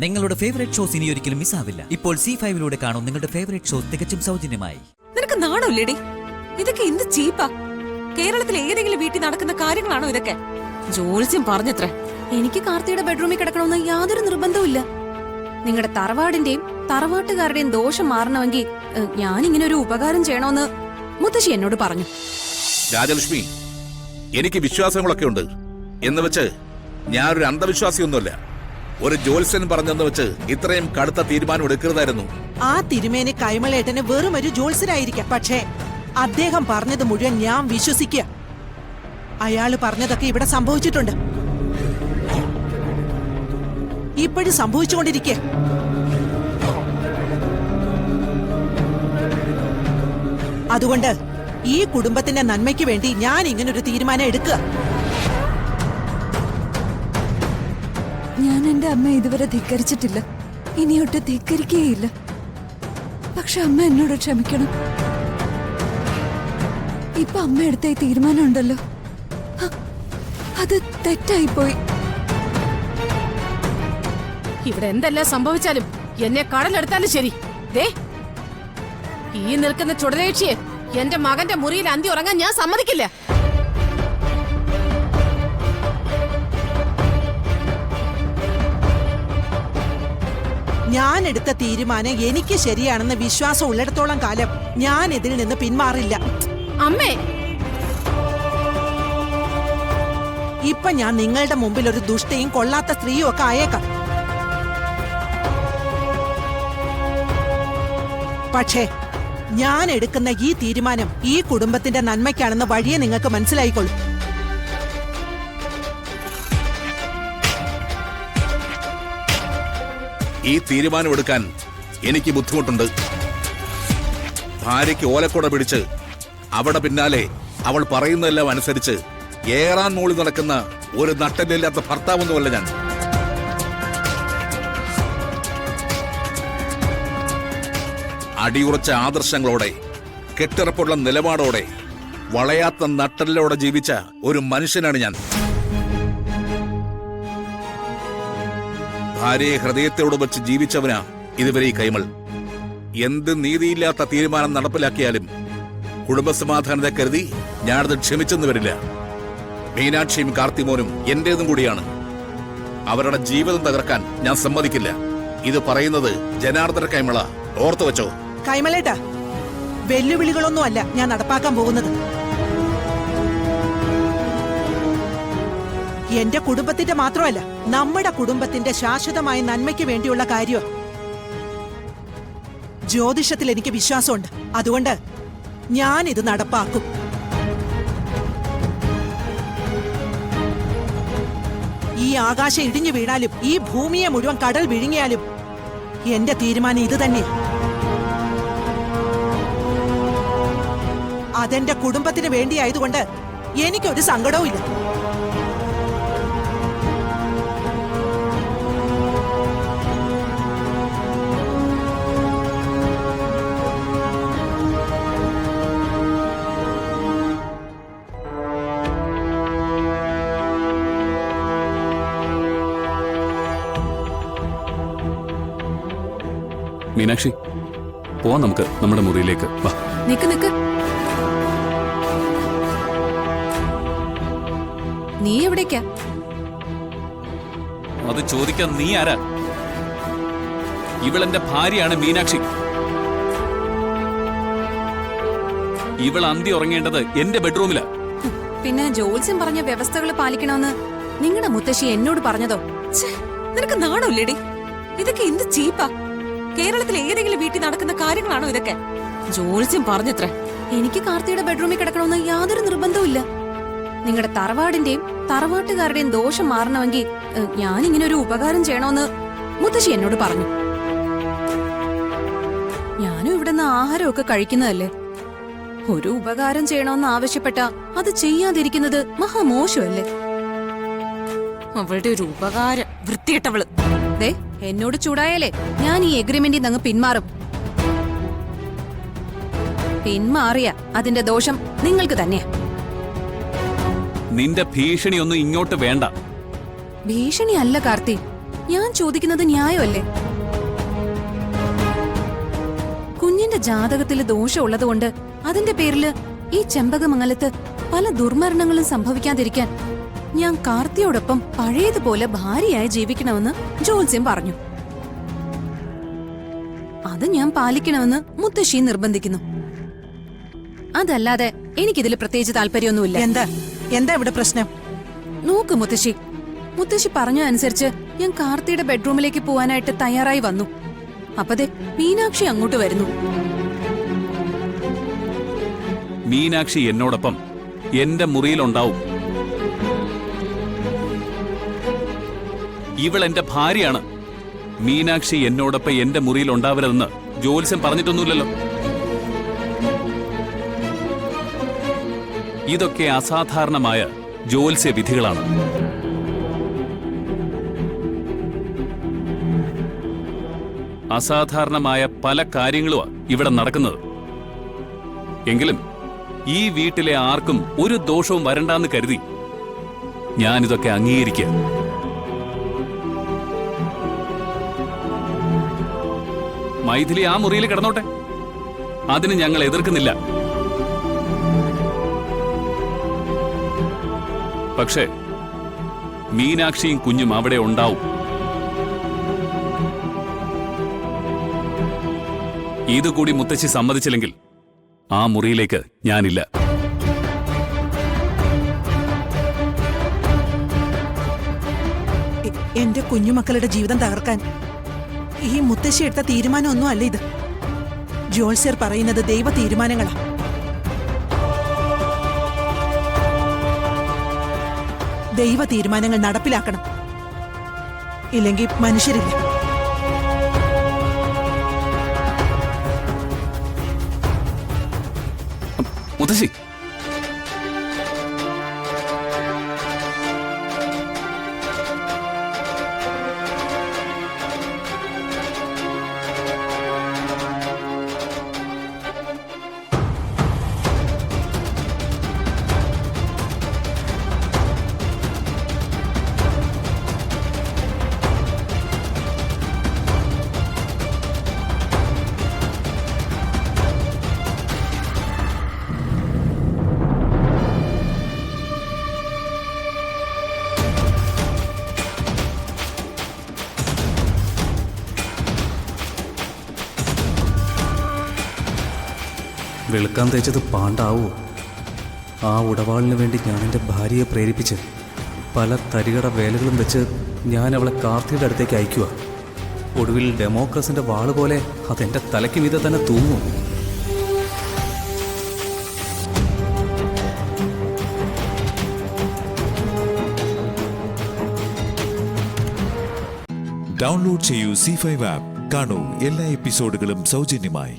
നിങ്ങളുടെ favourite shows ഇനി ഒരിക്കലും മിസ്സാവില്ല. ഇപ്പോൾ C5 കാണും നിങ്ങളുടെ ഫേവറേറ്റ് ഷോസ് തികച്ചും സൗജന്യമായി. നിനക്ക് നാണമില്ലേടി? ഇതൊക്കെ എന്ത് ചീപ്പാ. കേരളത്തിലെ ഏതെങ്കിലും വീട്ടിൽ നടക്കുന്ന കാര്യങ്ങളാണോ ഇതൊക്കെ? ജോത്സ്യം പറഞ്ഞത്രേ. എനിക്ക് കാർത്തിയുടെ ബെഡ്റൂമിൽ കിടക്കണമെന്ന് യാതൊരു നിർബന്ധവുമില്ല. നിങ്ങളുടെ തറവാടിന്റെയും തറവാട്ടുകാരുടെയും ദോഷം മാറണമെങ്കിൽ ഞാനിങ്ങനെ ഒരു ഉപകാരം ചെയ്യണമെന്ന് മുത്തശ്ശി എന്നോട് പറഞ്ഞു. രാജലക്ഷ്മി, എനിക്ക് വിശ്വാസങ്ങളൊക്കെ ഉണ്ട് എന്ന് വെച്ച് ഞാനൊരു അന്ധവിശ്വാസിയൊന്നുമല്ല. ഒരു ജോത്സ്യൻ പറഞ്ഞെന്ന് വെച്ച് ഇത്രയും കടുത്ത തീരുമാനം എടുക്കരുതായിരുന്നു. ആ തിരുമേനി കൈമളേട്ടന് വെറും ഒരു ജോത്സ്യനായിരിക്കാം, പക്ഷേ അദ്ദേഹം പറഞ്ഞത് മുഴുവൻ ഞാൻ വിശ്വസിക്കുക. അയാള് പറഞ്ഞതൊക്കെ ഇവിടെ സംഭവിച്ചിട്ടുണ്ട്, ഇപ്പോഴും സംഭവിച്ചുകൊണ്ടിരിക്കുക. അതുകൊണ്ട് ഈ കുടുംബത്തിന്റെ നന്മയ്ക്ക് വേണ്ടി ഞാൻ ഇങ്ങനൊരു തീരുമാനം എടുക്കുക. ഞാൻ എന്റെ അമ്മ ഇതുവരെ ധിക്കരിച്ചിട്ടില്ല, ഇനിയൊട്ട് ധിക്കരിക്കുകയില്ല. പക്ഷെ അമ്മ എന്നോട് ക്ഷമിക്കണം. ഇപ്പൊ അമ്മ എടുത്ത ഈ തീരുമാനം ഉണ്ടല്ലോ, അത് തെറ്റായിപ്പോയി. ഇവിടെ എന്തെല്ലാം സംഭവിച്ചാലും എന്നെ കടലെടുത്താലും ശരി, ദേ ഈ നിൽക്കുന്ന ചുടലേക്ഷിയെ എന്റെ മകന്റെ മുറിയിൽ അന്തി ഉറങ്ങാൻ ഞാൻ സമ്മതിക്കില്ല. ഞാൻ എടുത്ത തീരുമാനം എനിക്ക് ശരിയാണെന്ന് വിശ്വാസം ഉള്ളിടത്തോളം കാലം ഞാൻ ഇതിൽ നിന്ന് പിന്മാറില്ല. അമ്മേ, ഇപ്പൊ ഞാൻ നിങ്ങളുടെ മുമ്പിൽ ഒരു ദുഷ്ടയും കൊള്ളാത്ത സ്ത്രീയും ഒക്കെ ആയേക്കാം. പക്ഷേ ഞാൻ എടുക്കുന്ന ഈ തീരുമാനം ഈ കുടുംബത്തിന്റെ നന്മയ്ക്കാണെന്ന് വഴിയെ നിങ്ങൾക്ക് മനസ്സിലായിക്കൊള്ളും. ഈ തീരുമാനമെടുക്കാൻ എനിക്ക് ബുദ്ധിമുട്ടുണ്ട്. ഭാര്യയ്ക്ക് ഓലക്കുട പിടിച്ച് അവിടെ പിന്നാലെ അവൾ പറയുന്നതെല്ലാം അനുസരിച്ച് ഏറാൻ മൂളി നടക്കുന്ന ഒരു നട്ടലില്ലാത്ത ഭർത്താവൊന്നുമല്ല ഞാൻ. അടിയുറച്ച ആദർശങ്ങളോടെ, കെട്ടിറപ്പുള്ള നിലപാടോടെ, വളയാത്ത നട്ടലിലൂടെ ജീവിച്ച ഒരു മനുഷ്യനാണ് ഞാൻ. ഭാര്യയെ ഹൃദയത്തോട് വെച്ച് ജീവിച്ചവനാ ഇതുവരെ ഈ കൈമൾ. എന്ത് നീതിയില്ലാത്ത തീരുമാനം നടപ്പിലാക്കിയാലും കുടുംബസമാധാനത്തെ കരുതി ഞാനത് ക്ഷമിച്ചെന്ന് വരില്ല. മീനാക്ഷിയും കാർത്തിമോനും എന്റേതും കൂടിയാണ്. അവരുടെ ജീവിതം തകർക്കാൻ ഞാൻ സമ്മതിക്കില്ല. ഇത് പറയുന്നത് ജനാർദ്ദന കൈമള, ഓർത്തു വെച്ചോ. കൈമളേട്ടാ, വെല്ലുവിളികളൊന്നുമല്ല ഞാൻ നടപ്പാക്കാൻ പോകുന്നത്. എന്റെ കുടുംബത്തിന്റെ മാത്രമല്ല, നമ്മുടെ കുടുംബത്തിന്റെ ശാശ്വതമായ നന്മയ്ക്ക് വേണ്ടിയുള്ള കാര്യം. ജ്യോതിഷത്തിൽ എനിക്ക് വിശ്വാസമുണ്ട്, അതുകൊണ്ട് ഞാൻ ഇത് നടപ്പാക്കും. ഈ ആകാശം ഇടിഞ്ഞു വീണാലും ഈ ഭൂമിയെ മുഴുവൻ കടൽ വിഴുങ്ങിയാലും എന്റെ തീരുമാനം ഇത് തന്നെയാ. അതെന്റെ കുടുംബത്തിന് വേണ്ടിയായതുകൊണ്ട് എനിക്കൊരു സങ്കടവും ഇല്ല. മീനാക്ഷി, പോവാം നമുക്ക് നമ്മുടെ മുറിയിലേക്ക്. വാ. നിക്ക് നിക്ക്, നീ എവിടേക്കാ? അത് ചോദിക്കാൻ നീ ആരാ? ഇവളെന്റെ ഭാര്യയാണ് മീനാക്ഷി. ഇവൾ അന്തി ഉറങ്ങേണ്ടത് എന്റെ ബെഡ്റൂമിലാ. പിന്നെ ജോത്സ്യം പറഞ്ഞ വ്യവസ്ഥകൾ പാലിക്കണമെന്ന് നിങ്ങളുടെ മുത്തശ്ശി എന്നോട് പറഞ്ഞതോ? നിനക്ക് നാണമില്ലേടി? ഇതൊക്കെ എന്ത് ചീപ്പാ. കേരളത്തിലെ ഏതെങ്കിലും വീട്ടിൽ നടക്കുന്ന കാര്യങ്ങളാണോ ഇതൊക്കെ? ജോത്സ്യം പറഞ്ഞത്രേ. എനിക്ക് കാർത്തിയുടെ ബെഡ്റൂമിൽ കിടക്കണമെന്ന് യാതൊരു നിർബന്ധവുമില്ല. നിങ്ങളുടെ തറവാടിന്റെയും തറവാട്ടുകാരുടെയും ദോഷം മാറണമെങ്കിൽ ഞാനിങ്ങനെ ഒരു ഉപകാരം ചെയ്യണമെന്ന് മുത്തശ്ശി എന്നോട് പറഞ്ഞു. ഞാനും ഇവിടുന്ന് ആഹാരമൊക്കെ കഴിക്കുന്നതല്ലേ. ഒരു ഉപകാരം ചെയ്യണമെന്ന് ആവശ്യപ്പെട്ട അത് ചെയ്യാതിരിക്കുന്നത് മഹാമോശമല്ലേ? അവളുടെ ഒരു ഉപകാരം, വൃത്തികെട്ടവള്. ദേ, എന്നോട് ചൂടായാലേ ഞാൻ ഈ എഗ്രിമെന്റിൽ നിന്ന് പിന്മാറും. പിന്മാറിയ അതിന്റെ ദോഷം നിങ്ങൾക്ക് തന്നെയാ. നിന്റെ ഭീഷണിയൊന്നും ഇങ്ങോട്ട് വേണ്ട. ഭീഷണിയല്ല കാർത്തി, ഞാൻ ചോദിക്കുന്നത് ന്യായമല്ലേ? കുഞ്ഞിന്റെ ജാതകത്തില് ദോഷമുള്ളതുകൊണ്ട് അതിന്റെ പേരില് ഈ ചെമ്പകമംഗലത്ത് പല ദുർമരണങ്ങളും സംഭവിക്കാതിരിക്കാൻ ഞാൻ കാർത്തിയോടൊപ്പം പഴയതുപോലെ ഭാര്യയായി ജീവിക്കണമെന്ന് ജോത്സ്യം പറഞ്ഞു. അത് ഞാൻ പാലിക്കണമെന്ന് മുത്തശ്ശി നിർബന്ധിക്കുന്നു. അതല്ലാതെ എനിക്കിതിൽ പ്രത്യേകിച്ച് താല്പര്യമൊന്നുമില്ല. എന്താ ഇവിടെ പ്രശ്നം? നോക്ക് മുത്തശ്ശി പറഞ്ഞ അനുസരിച്ച് ഞാൻ കാർത്തിയുടെ ബെഡ്റൂമിലേക്ക് പോവാനായിട്ട് തയ്യാറായി വന്നു. അപ്പതേ മീനാക്ഷി അങ്ങോട്ട് വരുന്നു. മീനാക്ഷി എന്നോടൊപ്പം എന്റെ മുറിയിലുണ്ടാവും. ഇവൾ എന്റെ ഭാര്യയാണ്. മീനാക്ഷി എന്നോടൊപ്പം എന്റെ മുറിയിൽ ഉണ്ടാവരുതെന്ന് ജോത്സ്യം പറഞ്ഞിട്ടൊന്നുമില്ലല്ലോ. ഇതൊക്കെ അസാധാരണമായ ജോത്സ്യ വിധികളാണ്. അസാധാരണമായ പല കാര്യങ്ങളുമാണ് ഇവിടെ നടക്കുന്നത്. എങ്കിലും ഈ വീട്ടിലെ ആർക്കും ഒരു ദോഷവും വരണ്ടെന്ന് കരുതി ഞാനിതൊക്കെ അംഗീകരിക്കുക. മൈഥിലി ആ മുറിയിൽ കിടന്നോട്ടെ, അതിന് ഞങ്ങൾ എതിർക്കുന്നില്ല. പക്ഷേ മീനാക്ഷിയും കുഞ്ഞും അവിടെ ഉണ്ടാവും. ഇതുകൂടി മുത്തശ്ശി സമ്മതിച്ചില്ലെങ്കിൽ ആ മുറിയിലേക്ക് ഞാനില്ല. എന്റെ കുഞ്ഞുമക്കളുടെ ജീവിതം തകർക്കാൻ ഈ മുത്തശ്ശി എടുത്ത തീരുമാനമൊന്നും അല്ല ഇത്. ജോത്സ്യർ പറയുന്നത് ദൈവ തീരുമാനങ്ങളാ. ദൈവ തീരുമാനങ്ങൾ നടപ്പിലാക്കണം, ഇല്ലെങ്കിൽ മനുഷ്യരില്ല. മുത്തശ്ശി, വെളുക്കാൻ തേച്ചത് പാണ്ടാവോ? ആ ഉടവാളിന് വേണ്ടി ഞാൻ എൻ്റെ ഭാര്യയെ പ്രേരിപ്പിച്ച് പല തരികട വേലകളും വെച്ച് ഞാൻ അവളെ കാർത്തിയുടെ അടുത്തേക്ക് അയക്കുക. ഒടുവിൽ ഡെമോക്രസിൻ്റെ വാള് പോലെ അതെൻ്റെ തലയ്ക്ക് മീതെ തന്നെ തൂങ്ങും. ഡൗൺലോഡ് ചെയ്യൂ C5 ആപ്പ്. കാണൂ എല്ലാ എപ്പിസോഡുകളും സൗജന്യമായി.